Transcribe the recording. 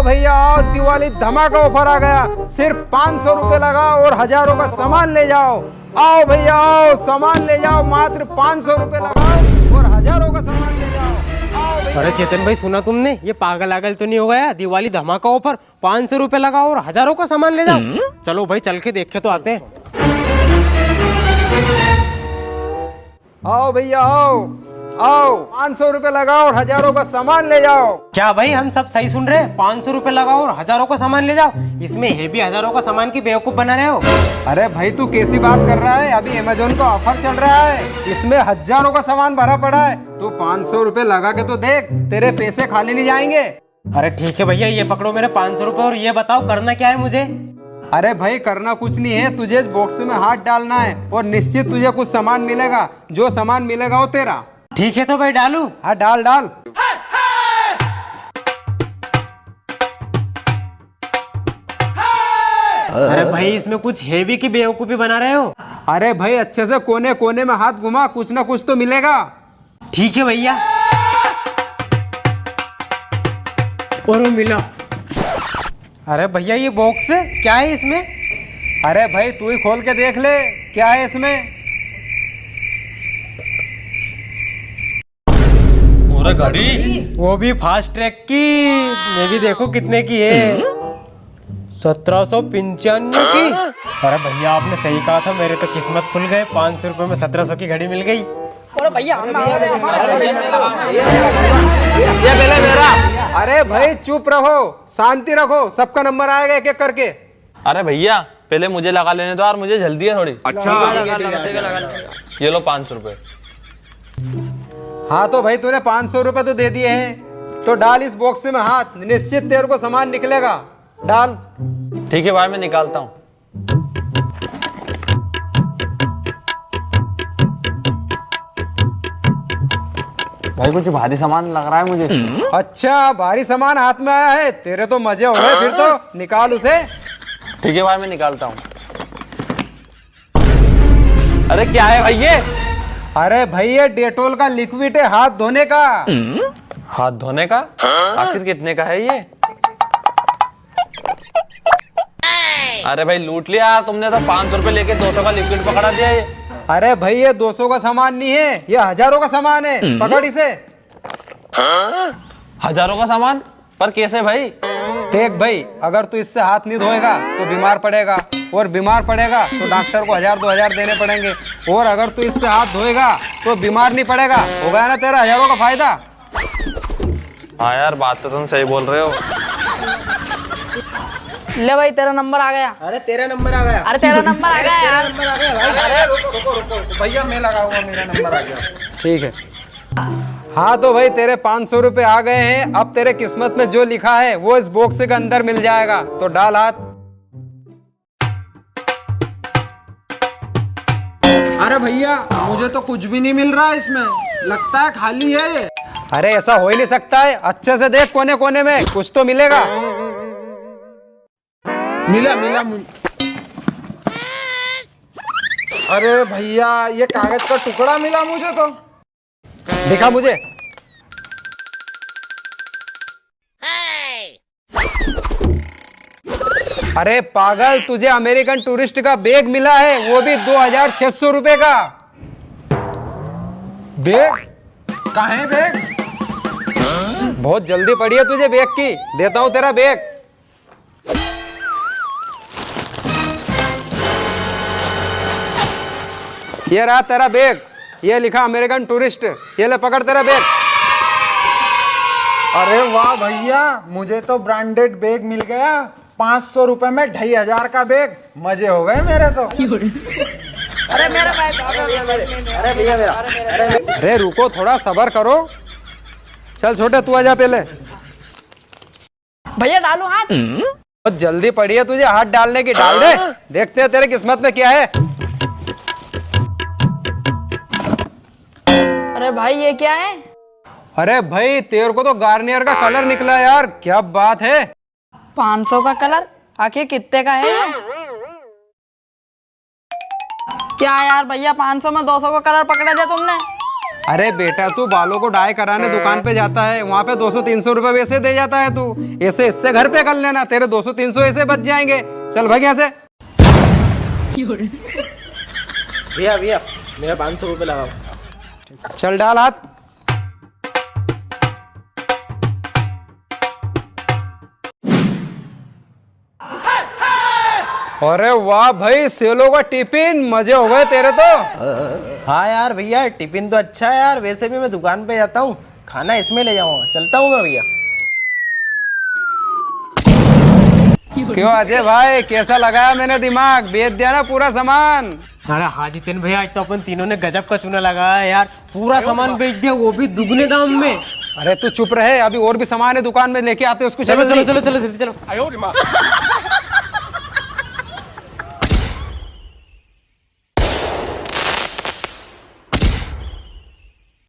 आओ भैया आओ, दिवाली धमाका ऑफर आ गया। सिर्फ 500 रुपए लगाओ और हजारों का सामान ले जाओ। आओ भैया आओ, सामान ले जाओ, मात्र 500 रुपए लगाओ और हजारों का सामान ले जाओ। आओ भैया। अरे चेतन भाई सुना तुमने, ये पागल आगल तो नहीं हो गया? दिवाली धमाका ऑफर, 500 रुपए लगाओ और हजारों का सामान ले जाओ। चलो भाई चल के देख के तो आते हैं। आओ भैया आओ आओ, 500 रुपए लगाओ और हजारों का सामान ले जाओ। क्या भाई हम सब सही सुन रहे हैं? 500 रुपए लगाओ और हजारों का सामान ले जाओ? इसमें है भी हजारों का सामान की बेवकूफ बना रहे हो? अरे भाई तू कैसी बात कर रहा है? अभी अमेजोन का ऑफर चल रहा है, इसमें हजारों का सामान भरा पड़ा है। तू 500 रुपए लगा के तो देख, तेरे पैसे खाली नहीं जाएंगे। अरे ठीक है भैया, ये पकड़ो मेरे 500 रुपए और ये बताओ करना क्या है मुझे? अरे भाई करना कुछ नहीं है, तुझे इस बॉक्स में हाथ डालना है और निश्चित तुझे कुछ सामान मिलेगा। जो सामान मिलेगा वो तेरा। ठीक है तो भाई डालू? हाँ डाल डाल। अरे भाई इसमें कुछ हेवी की बेवकूफी बना रहे हो? अरे भाई अच्छे से कोने कोने में हाथ घुमा, कुछ ना कुछ तो मिलेगा। ठीक है भैया। और वो मिला। अरे भैया ये बॉक्स है, क्या है इसमें? अरे भाई तू ही खोल के देख ले, क्या है इसमें। और गाड़ी, वो भी फास्ट ट्रैक की। ये भी देखो कितने की है, 1795 की। अरे भैया आपने सही कहा था, मेरे तो किस्मत खुल गए। 500 रुपए में 1700 की घड़ी मिल गई। अरे भैया ये पहले मेरा। अरे भाई चुप रहो, शांति रखो, सबका नंबर आएगा एक एक करके। अरे भैया पहले मुझे लगा लेने दो यार, मुझे जल्दी है थोड़ी। अच्छा ये लो 500 रुपए। हाँ तो भाई तूने 500 रुपए तो दे दिए हैं, तो डाल इस बॉक्स में हाथ, निश्चित तेरे को सामान निकलेगा। डाल। ठीक है भाई मैं निकालता हूँ। भाई कुछ भारी सामान लग रहा है मुझे। अच्छा भारी सामान हाथ में आया है, तेरे तो मजे हो गए फिर तो। निकाल उसे। ठीक है भाई मैं निकालता हूँ। अरे क्या है भाई ये? अरे भाई ये डेटोल का लिक्विड है, हाथ धोने का। हाथ धोने का? आखिर कितने का है ये? अरे भाई लूट लिया यार तुमने तो। 500 रुपए लेके 200 का लिक्विड पकड़ा दिया ये। अरे भाई ये 200 का सामान नहीं है, ये हजारों का सामान है। पकड़ इसे। हजारों का सामान? पर कैसे भाई? देख भाई, अगर तू इससे हाथ नहीं धोएगा तो बीमार पड़ेगा, और बीमार पड़ेगा तो डॉक्टर को 1000-2000 देने पड़ेंगे, और अगर तू इससे हाथ धोएगा तो बीमार नहीं पड़ेगा। होगा ना तेरा हजारों का फायदा। हाँ यार बात तो तुम सही बोल रहे हो। ले भाई तेरा नंबर आ गया। अरे तेरा नंबर आ गया। अरे तेरा नंबर आ गया यार। नंबर आ गया भाई। अरे रुको भैया, मैं लगाऊंगा, मेरा नंबर आ गया। ठीक है। हाँ तो भाई तेरे 500 रुपए आ गए हैं। अब तेरे किस्मत में जो लिखा है वो इस बॉक्स के अंदर मिल जाएगा, तो डाल हाथ। अरे भैया मुझे तो कुछ भी नहीं मिल रहा है इसमें, लगता है खाली है ये। अरे ऐसा हो ही नहीं सकता है, अच्छे से देख कोने कोने में, कुछ तो मिलेगा। मिला मिला अरे भैया ये कागज का टुकड़ा मिला मुझे तो। दिखा मुझे। अरे पागल, तुझे अमेरिकन टूरिस्ट का बैग मिला है, वो भी 2600 रुपए का। बैग? कहाँ है बैग? बहुत जल्दी पड़ी है तुझे बैग की, देता हूं तेरा बैग। ये रहा तेरा बैग, ये लिखा अमेरिकन टूरिस्ट। ये ले पकड़ तेरा बैग। अरे वाह भैया, मुझे तो ब्रांडेड बैग मिल गया। 500 रुपए में 2500 का बैग। मजे हो गए मेरे तो। अरे मेरा भाई। अरे भैया मेरा। अरे रुको, थोड़ा सब्र करो। चल छोटे तू आजा पहले। भैया डालू हाथ। बहुत जल्दी पड़ी है तुझे हाथ डालने की, डाल दे। देखते हैं तेरे किस्मत में क्या है। अरे भाई ये क्या है? अरे भाई तेरे को तो गार्नियर का कलर निकला यार, क्या बात है। 500 का कलर? आखिर कितने का है ये? क्या यार भैया, 500 में 200 का कलर पकड़ा दिया तुमने। अरे बेटा तू बालों को डाई कराने दुकान पे जाता है, वहाँ पे 200-300 रुपए वैसे दे जाता है तू। ऐसे इससे घर पे कर लेना, तेरे 200-300 ऐसे बच जाएंगे। चल भाग यहाँ से। भैया भैया मेरा 500 रुपये लगाओ। चल डाल हाथ। अरे वाह भाई, सेलो का टिफिन, मजे हो गए तेरे तो। हाँ यार भैया टिफिन तो अच्छा है यार, वैसे भी मैं दुकान पे जाता हूँ, खाना इसमें ले जाऊंगा। चलता हूँ मैं भैया। क्यों अजय भाई, कैसा लगाया मैंने दिमाग? बेच दिया ना पूरा सामान। अरे हाँ जितेन भैया, आज तो अपन तीनों ने गजब का चूना लगाया यार, पूरा सामान बेच दिया, वो भी दुगने दाम में। अरे तू चुप रहे, अभी और भी सामान है दुकान में, लेके आते हैं उसको। चलो चलो चलो चलो जल्दी चलो।